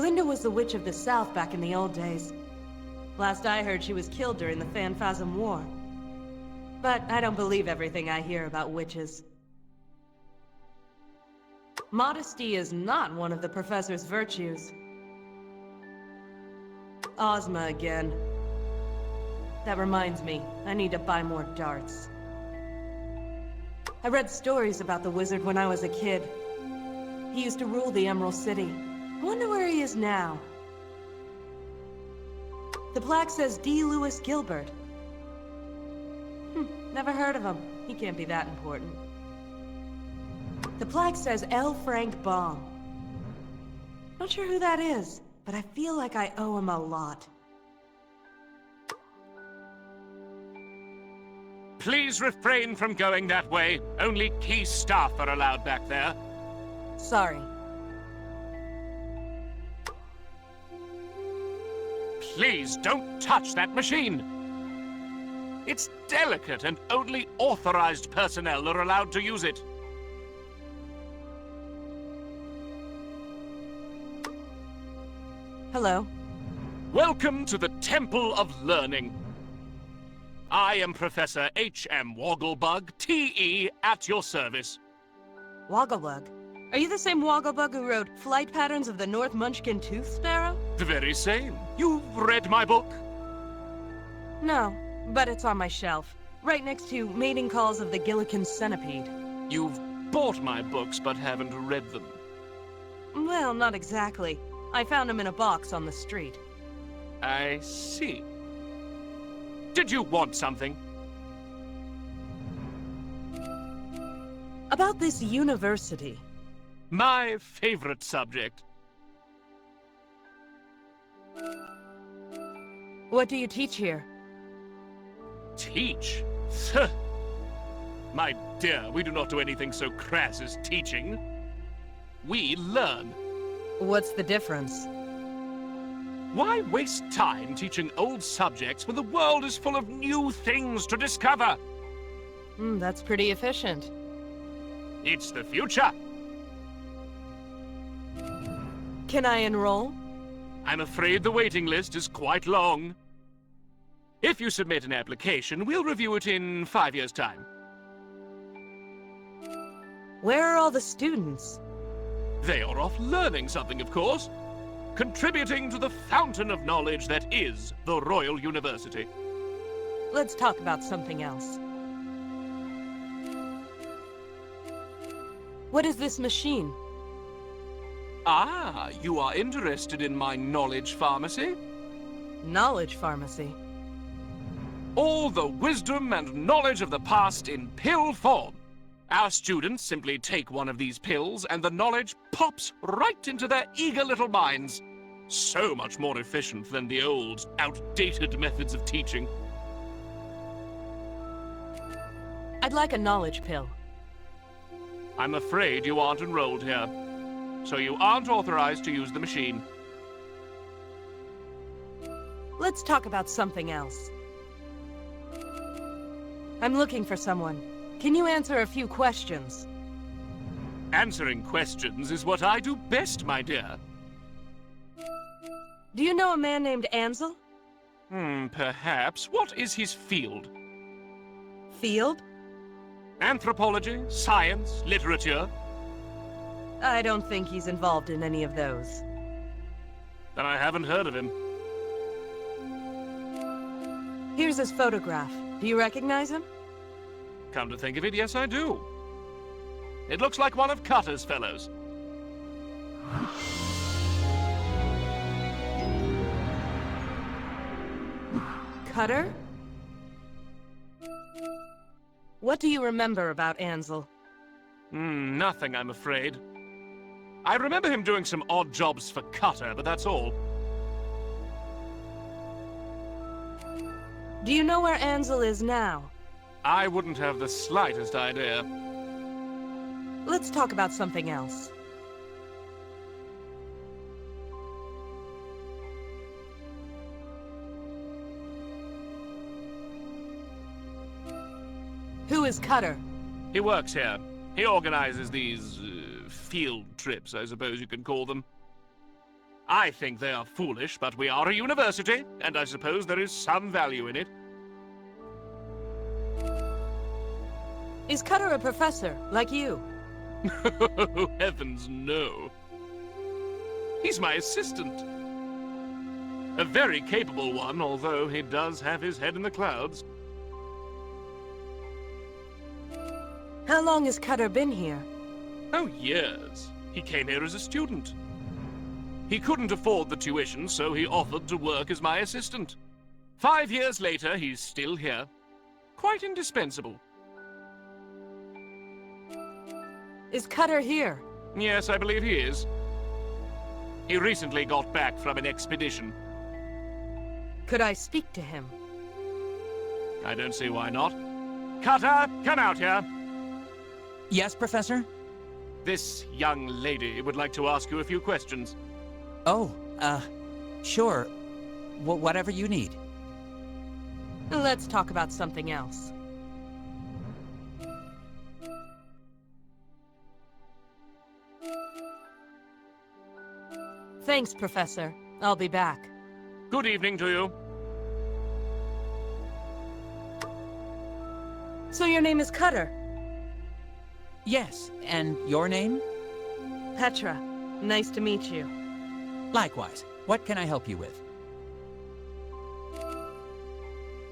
Glinda was the Witch of the South back in the old days. Last I heard, she was killed during the Phanphasm War. But I don't believe everything I hear about witches. Modesty is not one of the Professor's virtues. Ozma again. That reminds me, I need to buy more darts. I read stories about the wizard when I was a kid. He used to rule the Emerald City. I wonder where he is now. The plaque says D. Lewis Gilbert. Never heard of him. He can't be that important. The plaque says L. Frank Baum. Not sure who that is, but I feel like I owe him a lot. Please refrain from going that way. Only key staff are allowed back there. Sorry. Please don't touch that machine. It's delicate and only authorized personnel are allowed to use it. Hello. Welcome to the Temple of Learning. I am Professor H.M. Wogglebug, T.E., at your service. Wogglebug? Are you the same Wogglebug who wrote Flight Patterns of the North Munchkin Tooth Sparrow? The very same. You've read my book? No, but it's on my shelf, right next to Mating Calls of the Gillikin Centipede. You've bought my books but haven't read them. Well, not exactly. I found them in a box on the street. I see. Did you want something? About this university. My favorite subject. What do you teach here? Teach? My dear, we do not do anything so crass as teaching. We learn. What's the difference? Why waste time teaching old subjects when the world is full of new things to discover? That's pretty efficient. It's the future. Can I enroll? I'm afraid the waiting list is quite long. If you submit an application, we'll review it in 5 years' time. Where are all the students? They are off learning something, of course. Contributing to the fountain of knowledge that is the Royal University. Let's talk about something else. What is this machine? Ah, you are interested in my knowledge pharmacy? Knowledge pharmacy. All the wisdom and knowledge of the past in pill form. Our students simply take one of these pills and the knowledge pops right into their eager little minds. So much more efficient than the old, outdated methods of teaching. I'd like a knowledge pill. I'm afraid you aren't enrolled here, so you aren't authorized to use the machine. Let's talk about something else. I'm looking for someone. Can you answer a few questions? Answering questions is what I do best, my dear. Do you know a man named Ansel? Perhaps. What is his field? Field? Anthropology, science, literature? I don't think he's involved in any of those. Then I haven't heard of him. Here's his photograph. Do you recognize him? Come to think of it, yes I do. It looks like one of Cutter's fellows. Cutter? What do you remember about Ansel? Nothing, I'm afraid. I remember him doing some odd jobs for Cutter, but that's all. Do you know where Ansel is now? I wouldn't have the slightest idea. Let's talk about something else. Who is Cutter? He works here. He organizes these field trips, I suppose you could call them. I think they are foolish, but we are a university, and I suppose there is some value in it. Is Cutter a professor, like you? Heavens, no. He's my assistant. A very capable one, although he does have his head in the clouds. How long has Cutter been here? Oh, years. He came here as a student. He couldn't afford the tuition, so he offered to work as my assistant. 5 years later, he's still here. Quite indispensable. Is Cutter here? Yes, I believe he is. He recently got back from an expedition. Could I speak to him? I don't see why not. Cutter, come out here. Yes, Professor? This young lady would like to ask you a few questions. Oh, sure. Whatever you need. Let's talk about something else. Thanks, Professor. I'll be back. Good evening to you. So your name is Cutter? Yes, and your name? Petra. Nice to meet you. Likewise. What can I help you with?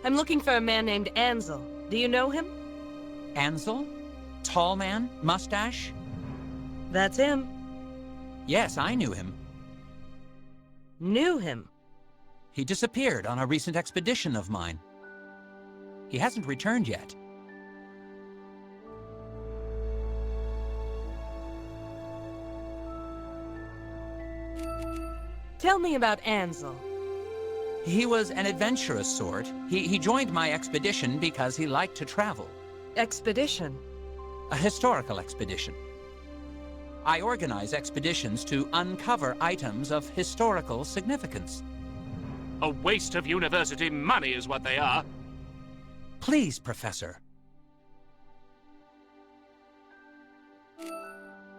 I'm looking for a man named Ansel. Do you know him? Ansel? Tall man? Mustache? That's him. Yes, I knew him. Knew him? He disappeared on a recent expedition of mine. He hasn't returned yet. Tell me about Ansel. He was an adventurous sort. He joined my expedition because he liked to travel. Expedition? A historical expedition. I organize expeditions to uncover items of historical significance. A waste of university money is what they are. Please, Professor.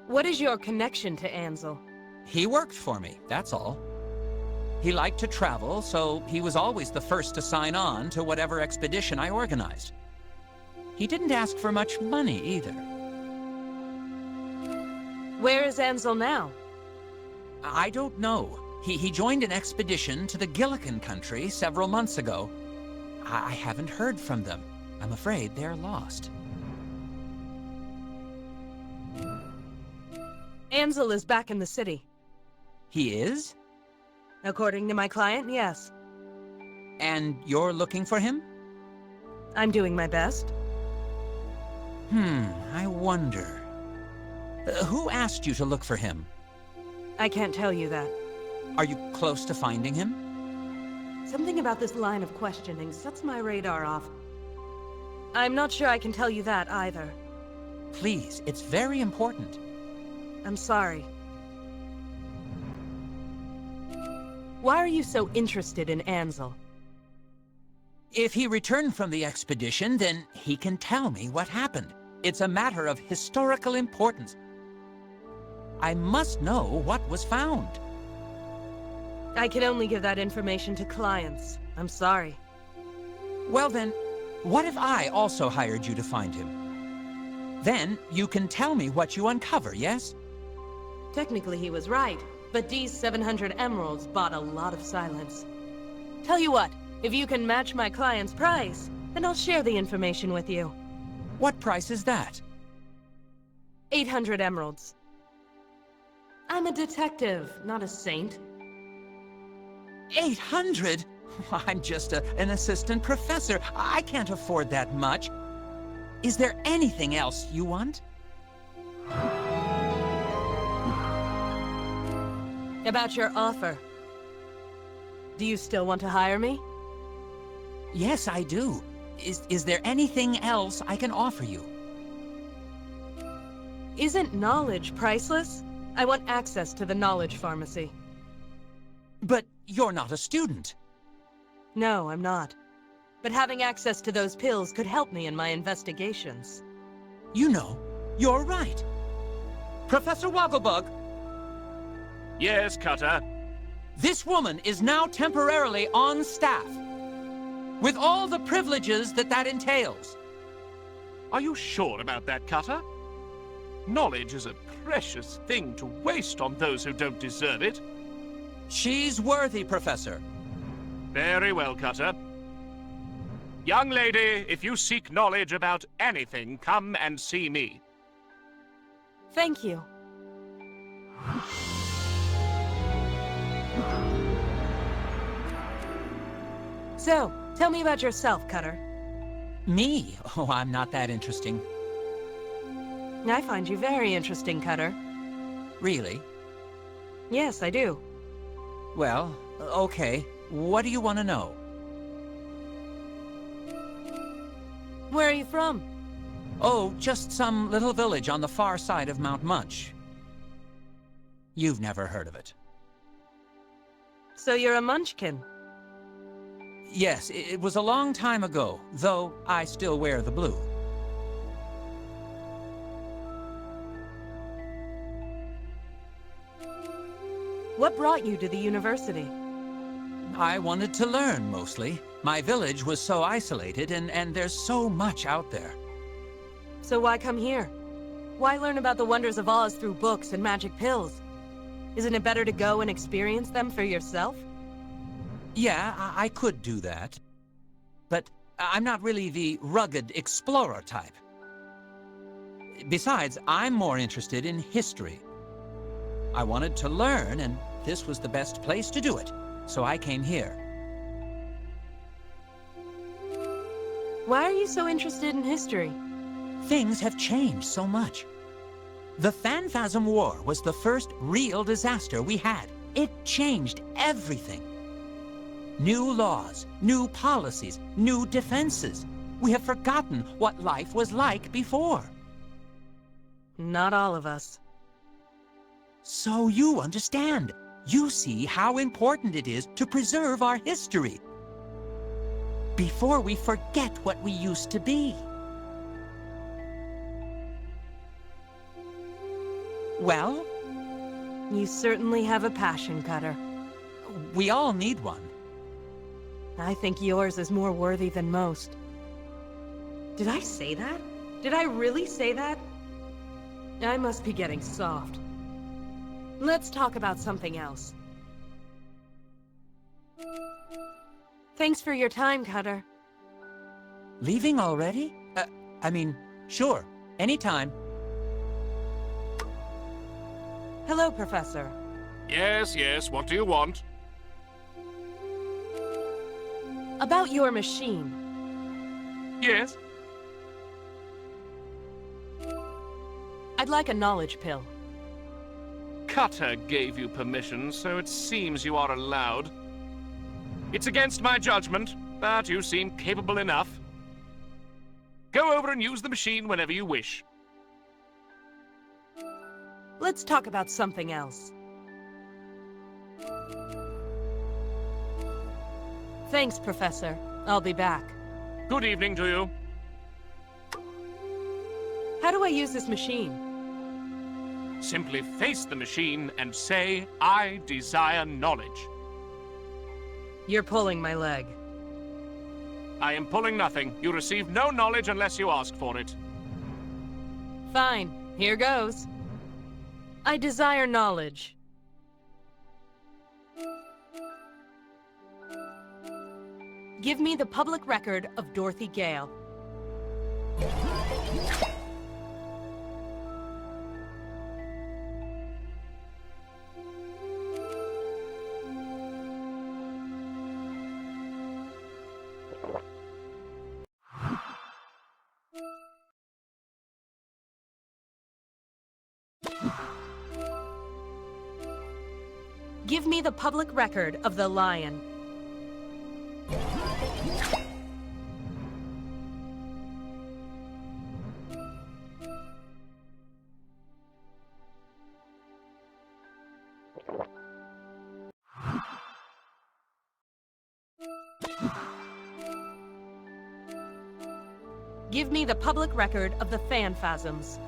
What is your connection to Ansel? He worked for me, that's all. He liked to travel, so he was always the first to sign on to whatever expedition I organized. He didn't ask for much money, either. Where is Ansel now? I don't know. He joined an expedition to the Gillikin country several months ago. I haven't heard from them. I'm afraid they're lost. Ansel is back in the city. He is? According to my client, yes. And you're looking for him? I'm doing my best. I wonder. Who asked you to look for him? I can't tell you that. Are you close to finding him? Something about this line of questioning sets my radar off. I'm not sure I can tell you that either. Please, it's very important. I'm sorry. Why are you so interested in Ansel? If he returned from the expedition, then he can tell me what happened. It's a matter of historical importance. I must know what was found. I can only give that information to clients. I'm sorry. Well then, what if I also hired you to find him? Then you can tell me what you uncover, yes? Technically he was right, but D's 700 emeralds bought a lot of silence. Tell you what, if you can match my client's price, then I'll share the information with you. What price is that? 800 emeralds. I'm a detective, not a saint. 800? I'm just an assistant professor. I can't afford that much. Is there anything else you want? About your offer. Do you still want to hire me? Yes, I do. Is there anything else I can offer you? Isn't knowledge priceless? I want access to the knowledge pharmacy. But you're not a student. No, I'm not. But having access to those pills could help me in my investigations. You know, you're right. Professor Wogglebug! Yes, Cutter. This woman is now temporarily on staff, with all the privileges that entails. Are you sure about that, Cutter? Knowledge is a precious thing to waste on those who don't deserve it. She's worthy, Professor. Very well, Cutter. Young lady, if you seek knowledge about anything, come and see me. Thank you. So, tell me about yourself, Cutter. Me? Oh, I'm not that interesting. I find you very interesting, Cutter. Really? Yes, I do. Well, okay. What do you want to know? Where are you from? Oh, just some little village on the far side of Mount Munch. You've never heard of it. So you're a Munchkin. Yes, it was a long time ago, though I still wear the blue. What brought you to the university? I wanted to learn, mostly. My village was so isolated, and there's so much out there. So why come here? Why learn about the wonders of Oz through books and magic pills? Isn't it better to go and experience them for yourself? Yeah, I could do that. But I'm not really the rugged explorer type. Besides, I'm more interested in history. I wanted to learn, and this was the best place to do it. So I came here. Why are you so interested in history? Things have changed so much. The Phanphasm War was the first real disaster we had. It changed everything. New laws, new policies, new defenses. We have forgotten what life was like before. Not all of us. So you understand. You see how important it is to preserve our history before we forget what we used to be. Well? You certainly have a passion, Cutter. We all need one. I think yours is more worthy than most. Did I say that? Did I really say that? I must be getting soft. Let's talk about something else. Thanks for your time, Cutter. Leaving already? I mean, sure, anytime. Hello, Professor. Yes, yes, what do you want? About your machine. Yes? I'd like a knowledge pill. Cutter gave you permission, so it seems you are allowed. It's against my judgment, but you seem capable enough. Go over and use the machine whenever you wish. Let's talk about something else. Thanks, Professor. I'll be back. Good evening to you. How do I use this machine? Simply face the machine and say, I desire knowledge. You're pulling my leg. I am pulling nothing. You receive no knowledge unless you ask for it. Fine. Here goes. I desire knowledge. Give me the public record of Dorothy Gale. Give me the public record of the lion. Give me the public record of the Phanphasms.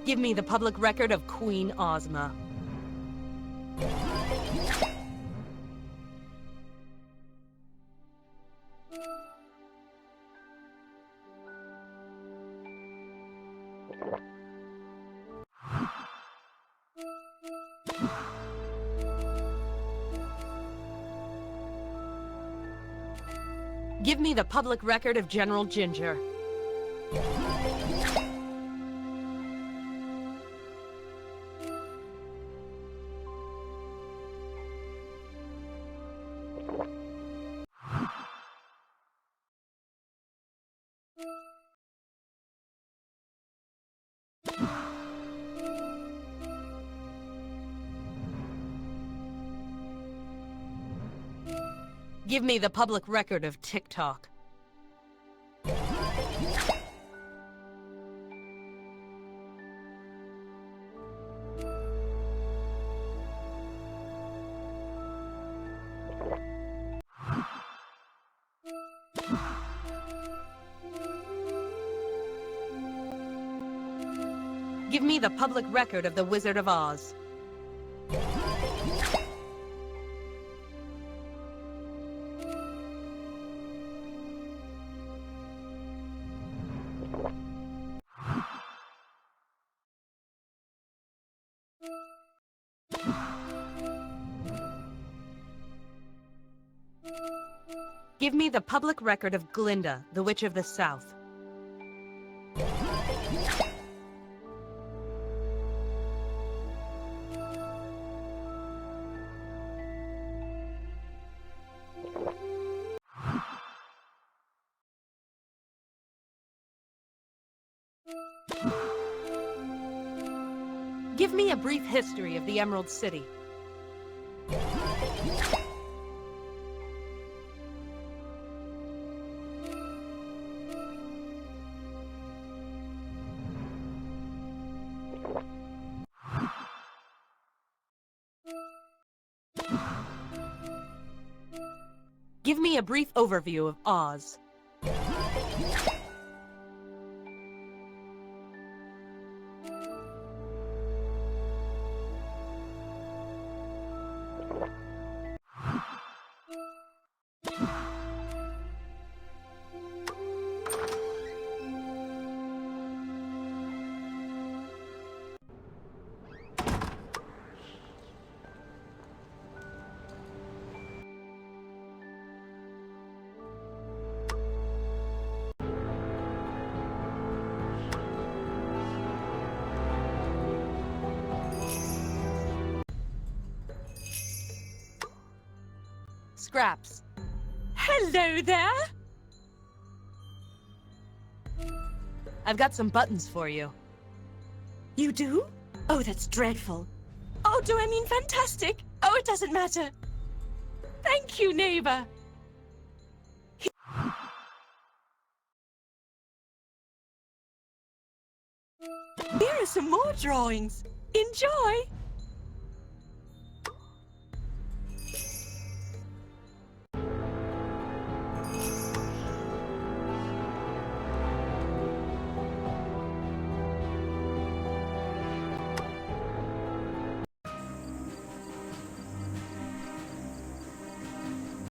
Give me the public record of Queen Ozma. Give me the public record of General Ginger. Give me the public record of TikTok. Give me the public record of the Wizard of Oz. Give me the public record of Glinda, the Witch of the South. Give me a brief history of the Emerald City. Give me a brief overview of Oz. Scraps. Hello there! I've got some buttons for you. You do? Oh, that's dreadful. Oh, do I mean fantastic? Oh, it doesn't matter. Thank you, neighbor. Here are some more drawings. Enjoy!